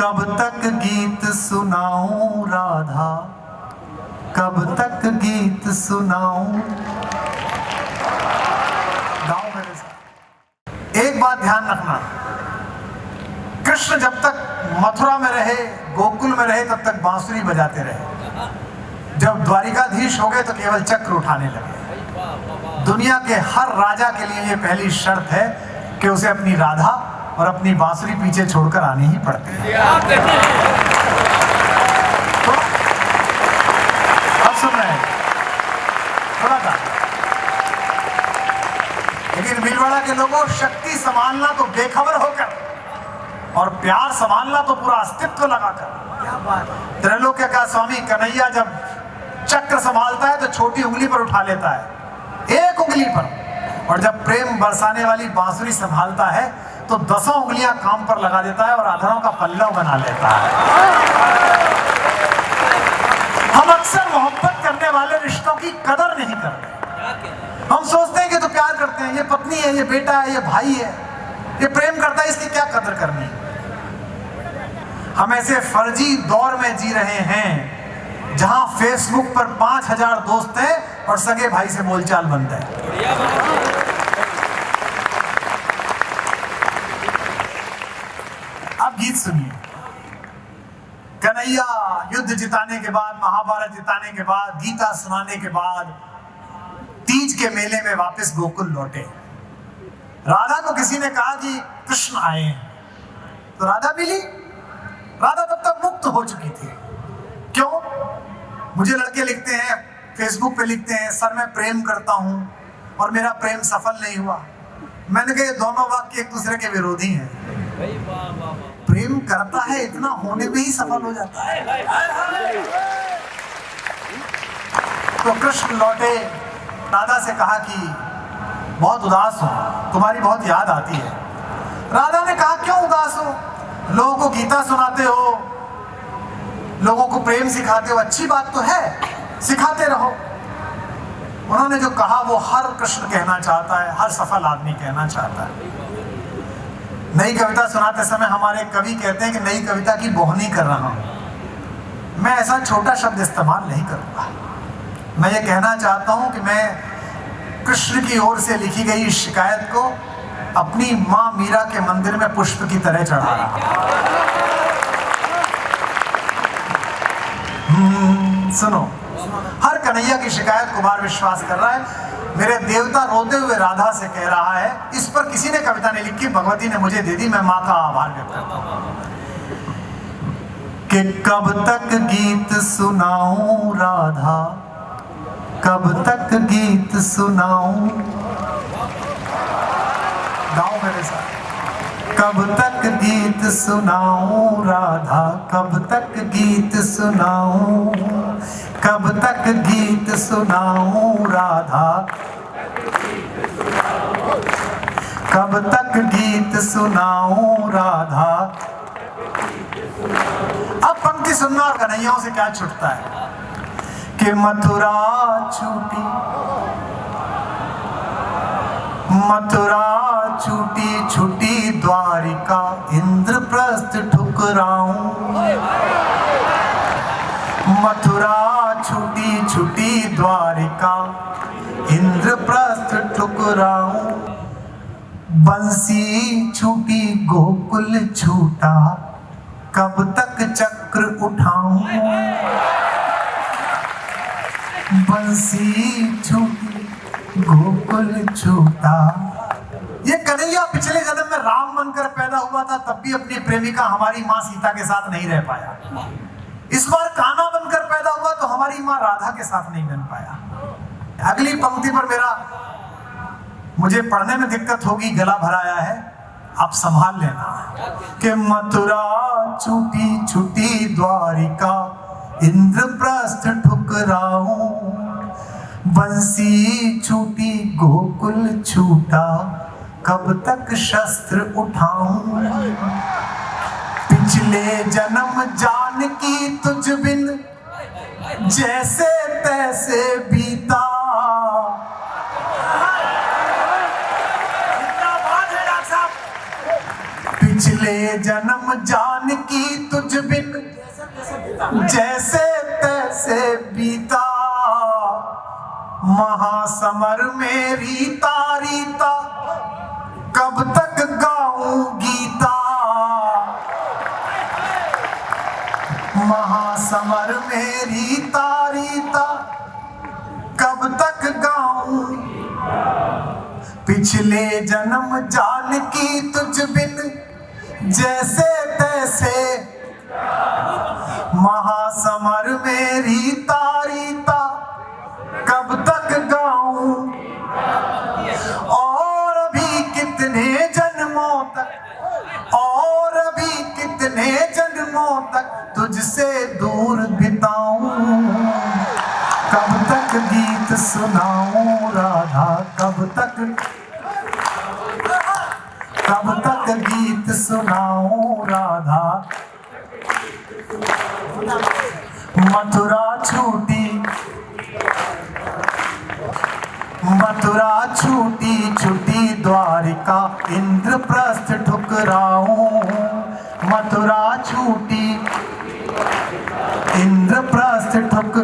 कब तक गीत सुनाऊं राधा, कब तक गीत सुनाऊं। गाओ मेरे साथ। एक बात ध्यान रखना, कृष्ण जब तक मथुरा में रहे, गोकुल में रहे, तब तक बांसुरी बजाते रहे। जब द्वारिकाधीश हो गए तो केवल चक्र उठाने लगे। दुनिया के हर राजा के लिए ये पहली शर्त है कि उसे अपनी राधा और अपनी बांसुरी पीछे छोड़कर आनी ही पड़ती है। तो अब सुन रहे हैं थोड़ा सा। लेकिन भीलवाड़ा के लोगों, शक्ति संभालना तो बेखबर होकर और प्यार संभालना तो पूरा अस्तित्व लगाकर। त्रैलोक्य का स्वामी कन्हैया जब चक्र संभालता है तो छोटी उंगली पर उठा लेता है, एक उंगली पर, और जब प्रेम बरसाने वाली बांसुरी संभालता है तो 10 उंगलियां काम पर लगा देता है और आधारों का पल्लव बना लेता है। हम अक्सर मोहब्बत करने वाले रिश्तों की कदर नहीं करते। हम सोचते हैं कि तो प्यार करते हैं, ये पत्नी है, ये बेटा है, ये भाई है, ये प्रेम करता है, इसकी क्या कदर करनी। हम ऐसे फर्जी दौर में जी रहे हैं जहां फेसबुक पर 5000 दोस्त हैं और सगे भाई से बोलचाल बंद है। अब गीत सुनिए। कन्हैया युद्ध जिताने के बाद, महाभारत जिताने के बाद, गीता सुनाने के बाद तीज के मेले में वापस गोकुल लौटे। राधा को किसी ने कहा कि कृष्ण आए हैं, तो राधा मिली। राधा तब तक मुक्त हो चुकी थी। क्यों? मुझे लड़के लिखते हैं, फेसबुक पे लिखते हैं, सर मैं प्रेम करता हूं और मेरा प्रेम सफल नहीं हुआ। मैंने कहा ये दोनों वाक्य एक दूसरे के विरोधी हैं। प्रेम करता है, इतना होने में ही सफल हो जाता है। तो कृष्ण लौटे, राधा से कहा कि बहुत उदास हो, तुम्हारी बहुत याद आती है। राधा ने कहा क्यों उदास हो? लोगों को गीता सुनाते हो, लोगों को प्रेम सिखाते हो, अच्छी बात तो है, सिखाते रहो। उन्होंने जो कहा वो हर कृष्ण कहना चाहता है, हर सफल आदमी कहना चाहता है। नई कविता सुनाते समय हमारे कवि कहते हैं कि नई कविता की बोहनी कर रहा हूं। मैं ऐसा छोटा शब्द इस्तेमाल नहीं करूंगा। मैं ये कहना चाहता हूं कि मैं कृष्ण की ओर से लिखी गई शिकायत को अपनी मां मीरा के मंदिर में पुष्प की तरह चढ़ा रहा। सुनो, हर कन्हैया की शिकायत कुमार विश्वास कर रहा है। मेरे देवता रोते हुए राधा से कह रहा है, इस पर किसी ने कविता नहीं लिखी, भगवती ने मुझे दे दी, मैं मां का आभार व्यक्त करता हूं। कि कब तक गीत सुनाऊं राधा, कब तक गीत सुनाऊं। गाओ मेरे साथ। कब तक गीत सुनाऊं राधा, कब तक गीत सुनाऊं, कब तक गीत सुनाऊं राधा, कब तक गीत सुनाऊं राधा। अब पंक्ति सुनना और कन्हैयाओं से क्या छूटता है कि मथुरा छूटी, मथुरा छूटी छूटी द्वारिका, इंद्रप्रस्थ ठुकराऊं। मथुरा छूटी छूटी द्वारिका, इंद्रप्रस्थ ठुकराऊं। बंसी छूटी गोकुल छूटा, कब तक चक्र उठाऊं। बंसी छूटी गोकुल छूटा। ये कन्हैया पिछले जन्म में राम बनकर पैदा हुआ था, तब भी अपनी प्रेमिका हमारी मां सीता के साथ नहीं रह पाया। इस बार कान्हा बनकर पैदा हुआ तो हमारी मां राधा के साथ नहीं बन पाया। अगली पंक्ति पर मुझे पढ़ने में दिक्कत होगी, गला भराया है, आप संभाल लेना। कि मथुरा छूटी छूटी द्वारिका, इंद्रप्रस्थ ठुकराऊं। बंसी छूटी गोकुल छूटा, कब तक शस्त्र उठाऊं। पिछले जन्म जानकी तुझ बिन जैसे तैसे बीता। पिछले जन्म जानकी तुझ जैसे तैसे बीता महासमर में रीता रीता, कब तक गाऊं गीता। महासमर में रीता रीता, कब तक गाऊं। पिछले जन्म जान की तुझ बिन जैसे तैसे, महासमर में रीता रीता, कब तक गाऊं। और अभी कितने जन्मों तक, और अभी कितने जन्मों तक तुझसे दूर बिताऊं। कब तक गीत सुनाऊं राधा, कब तक गीत सुनाऊं राधा। मथुरा छूटी छुटी द्वारिका, इंद्रप्रस्थ ठुकराऊं। मथुरा छूटी इंद्रप्रस्थ ठुक,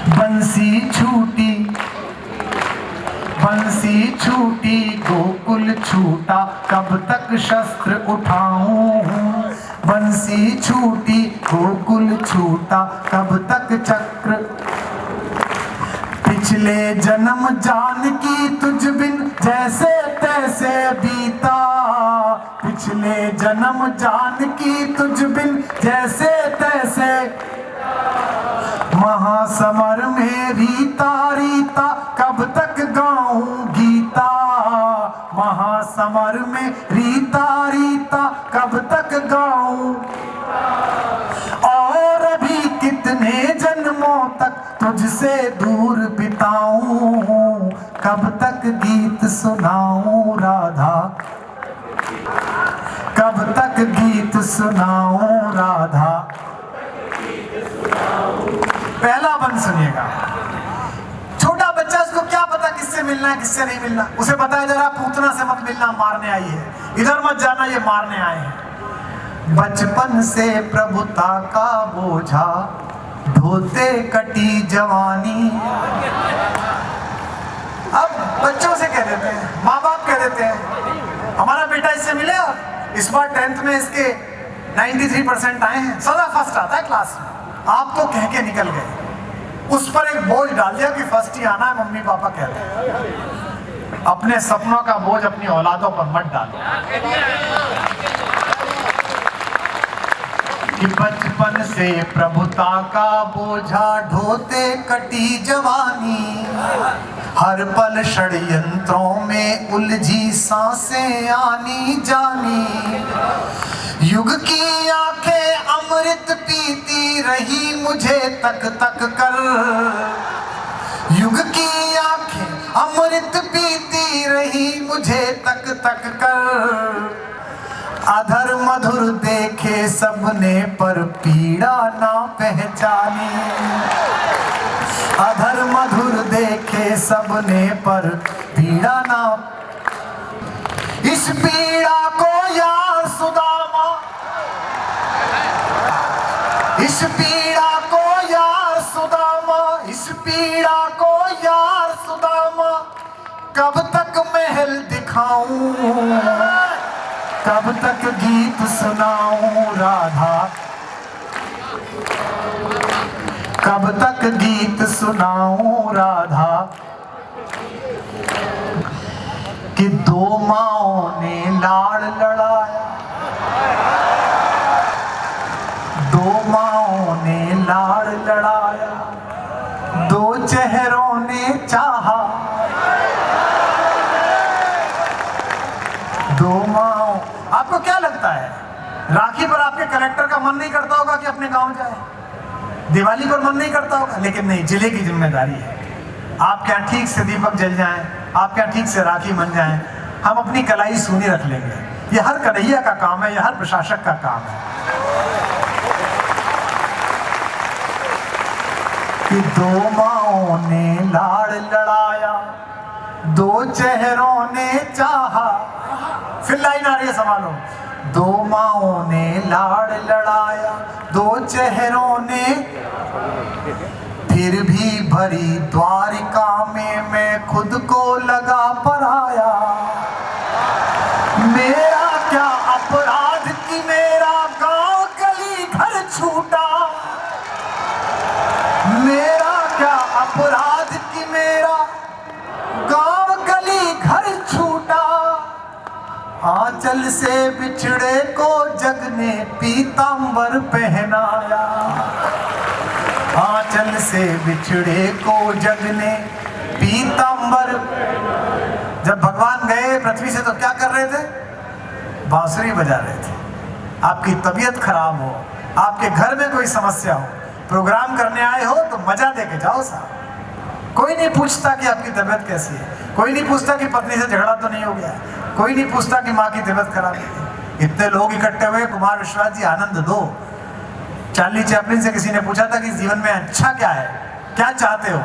बंसी छूटी गोकुल छूटा, कब तक शस्त्र उठाऊं। बंसी छूटी गोकुल छूटा, कब तक चक्र। पिछले जन्म जान की तुझ बिन जैसे तैसे बीता। पिछले जन्म जान की तुझ बिन जैसे तैसे, महासमर में रीता रीता, कब तक गाऊं गीता। महासमर में रीता रीता, कब तक गाऊं। और अभी कितने जन्मों तक तुझसे दूर बिताऊं। कब तक गीत सुनाऊं राधा, कब तक गीत सुनाऊं राधा। पहला बंद सुनिएगा। छोटा बच्चा, उसको क्या पता किससे मिलना है किससे नहीं मिलना। उसे पता है जरा पूतना से मत मिलना, मारने आई है। इधर मत जाना, ये मारने आए हैं। बचपन से प्रभुता का बोझा ढोते कटी जवानी। अब बच्चों से कह देते हैं, माँ बाप कह देते हैं हमारा बेटा इससे मिले, और इस बार 10th में इसके 93% आए हैं, सदा फर्स्ट आता है क्लास में। आप तो कह के निकल गए, उस पर एक बोझ डाल दिया कि फर्स्ट ही आना है, मम्मी पापा कहते हैं। अपने सपनों का बोझ अपनी औलादों पर मत डालो। कि बचपन से प्रभुता का बोझा ढोते कटी जवानी। हर पल षड्यंत्रों में उलझी सांसें आनी जानी। युग की आंखें अमृत पीती रही मुझे तक तक कर। युग की आंखें अमृत पीती रही मुझे तक तक कर। अधर मधुर देखे सबने पर पीड़ा ना पहचानी। अधर मधुर देखे सबने पर पीड़ा ना। इस पीड़ा को यार सुदामा, इस पीड़ा को यार सुदामा, इस पीड़ा को यार सुदामा, कब तक महल दिखाऊं। कब तक गीत सुनाऊं राधा, कब तक गीत सुनाऊं राधा। कि दो माँओं ने लाड़ लड़ाया, दो माँओं ने लाड़ लड़ाया, दो चेहरों ने चाहा। दो माँओं, आपको क्या लगता है राखी पर आपके कलेक्टर का मन नहीं करता होगा कि अपने गांव जाए? दिवाली पर मन नहीं करता होगा, लेकिन नहीं, जिले की जिम्मेदारी है। आपके यहाँ ठीक से दीपक जल जाएं, आपके यहाँ ठीक से राखी बन जाएं, हम अपनी कलाई सूनी रख लेंगे। ये हर कन्हैया का काम है, ये हर प्रशासक का काम है। कि दो माँओं ने लाड़ लड़ाया, दो चेहरों ने चाहा। फिर लाइन आ रही है, संभालो। दो माँओं ने लाड़ लड़ाया, दो चेहरों ने फिर भी भरी द्वारिका में मैं खुद को लगा पराया। मेरा क्या अपराध कि मेरा गांव गली घर छूटा, मेरा क्या अपराध कि मेरा गांव गली घर छूटा। आंचल से बिछड़े को जग ने पीतांबर पहनाया, आंचल से बिछड़े को जग ने पीतांबर। जब भगवान गए पृथ्वी से तो क्या कर रहे थे? बांसुरी बजा रहे थे। आपकी तबीयत खराब हो, आपके घर में कोई समस्या हो, प्रोग्राम करने आए हो तो मजा दे के जाओ साहब। कोई नहीं पूछता कि आपकी तबीयत कैसी है, कोई नहीं पूछता कि पत्नी से झगड़ा तो नहीं हो गया, कोई नहीं पूछता कि माँ की तबीयत खराब है। इतने लोग इकट्ठे हुए, कुमार विश्वास जी आनंद दो। चार्ली चैपलिन से किसी ने पूछा था कि जीवन में अच्छा क्या है, क्या चाहते हो?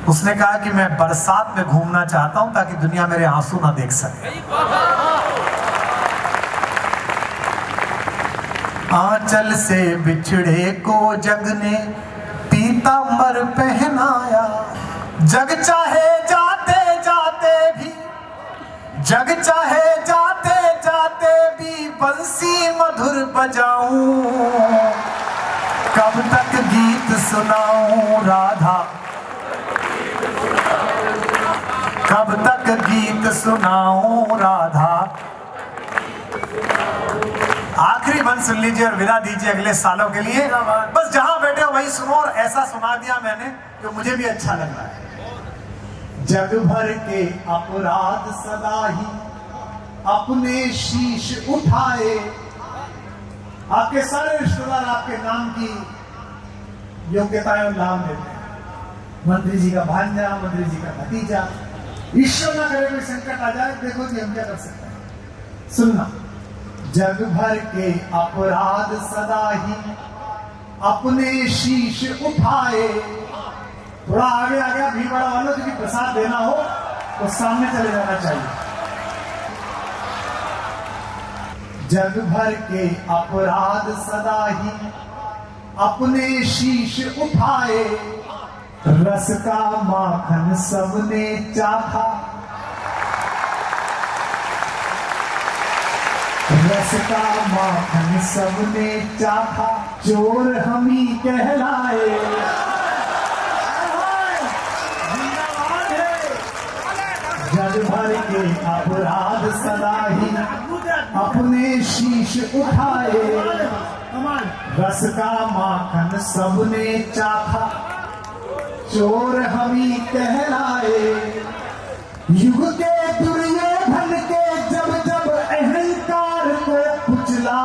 उसने कहा कि मैं बरसात में घूमना चाहता हूं ताकि दुनिया मेरे आंसू ना देख सके। आंचल से बिछड़े को जग ने पीतांबर पहनाया। जग चाहे जाते जाते भी, जग चाहे जाते जाते भी बंसी मधुर बजाऊं, कब तक गीत सुनाऊं राधा, कब तक गीत सुनाऊं राधा। आखिरी बंद सुन लीजिए और विदा दीजिए अगले सालों के लिए। बस जहां बैठे हो वही सुनो, और ऐसा सुना दिया मैंने जो मुझे भी अच्छा लग रहा है। जग भर के अपराध सदा ही अपने शीश उठाए। आपके सारे रिश्तेदार आपके नाम की योग्यताएं और लाभ देते हैं। मंत्री जी का भांजा, मंत्री जी का भतीजा। ईश्वर ना करे कोई संकट आ जाए, देखो कि हम क्या कर सकते हैं। सुनना, जग भर के अपराध सदा ही अपने शीश उठाए। थोड़ा आगे आ गया, भीड़ बड़ा वालों की प्रसाद देना हो तो सामने चले जाना चाहिए। जग भर के अपराध सदा ही अपने शीश उठाए। रस का माखन सबने चाखा, रस का माखन सबने चाखा, चोर हम ही कहलाए। जग भर के अपराध सदा ही अपने शीश उठाए। रस का माखन सबने चाखा, चोर हम ही कहलाए। युग के दुर्योधन के जब जब अहंकार को कुचला,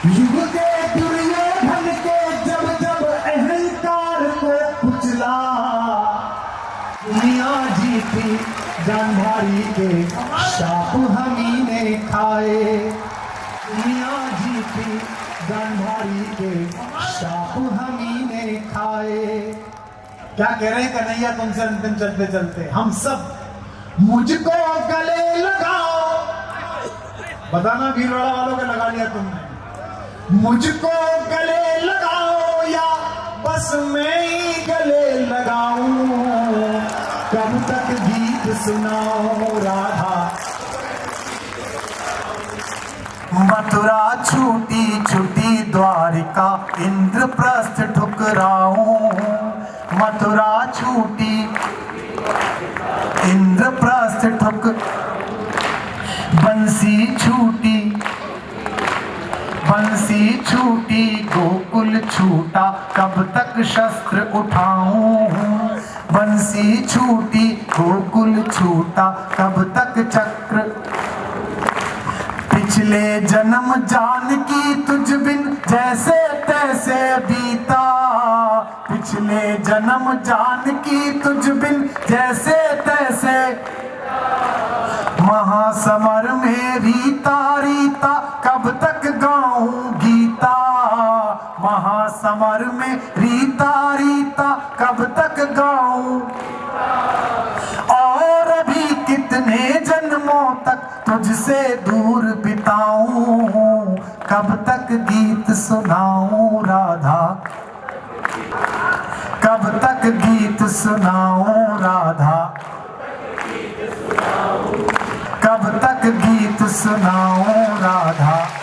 युग के दुर्योधन के जब जब अहंकार को कुचला। दुनिया जीती गांधारी के शाप हमी ने खाए। दुनिया जीती गांधारी के शाप हमी ने खाए। क्या कह रहे हैं कन्हैया तुमसे अंतिम चलते चलते? हम सब मुझको गले लगाओ। बताना भीलवाड़ा वालों के लगा लिया तुमने। मुझको गले लगाओ या बस मैं ही गले लगाऊं, कब तक गीत सुनाओ राधा। मथुरा छूटी छूटी द्वारिका, इंद्रप्रस्थ ठुकराऊं। मथुरा छूटी इंद्रप्रस्थ ठुक, बंसी छूटी, बंसी छूटी गोकुल छूटा, कब तक शस्त्र उठाऊं। बंसी छूटी गोकुल छूटा, कब तक चक्र। पिछले जन्म जानकी तुझ बिन जैसे तैसे बीता। पिछले जन्म जानकी तुझ बिन जैसे तैसे। महासमर में रीता रीता, कब तक गाऊं गीता। महासमर में रीता रीता, कब तक गाऊं। और अभी कितने जन्मों तक तुझसे दूर बिताऊं, कब तक गीत सुनाऊं राधा, कब तक गीत सुनाऊं राधा, कब तक गीत सुनाऊं राधा।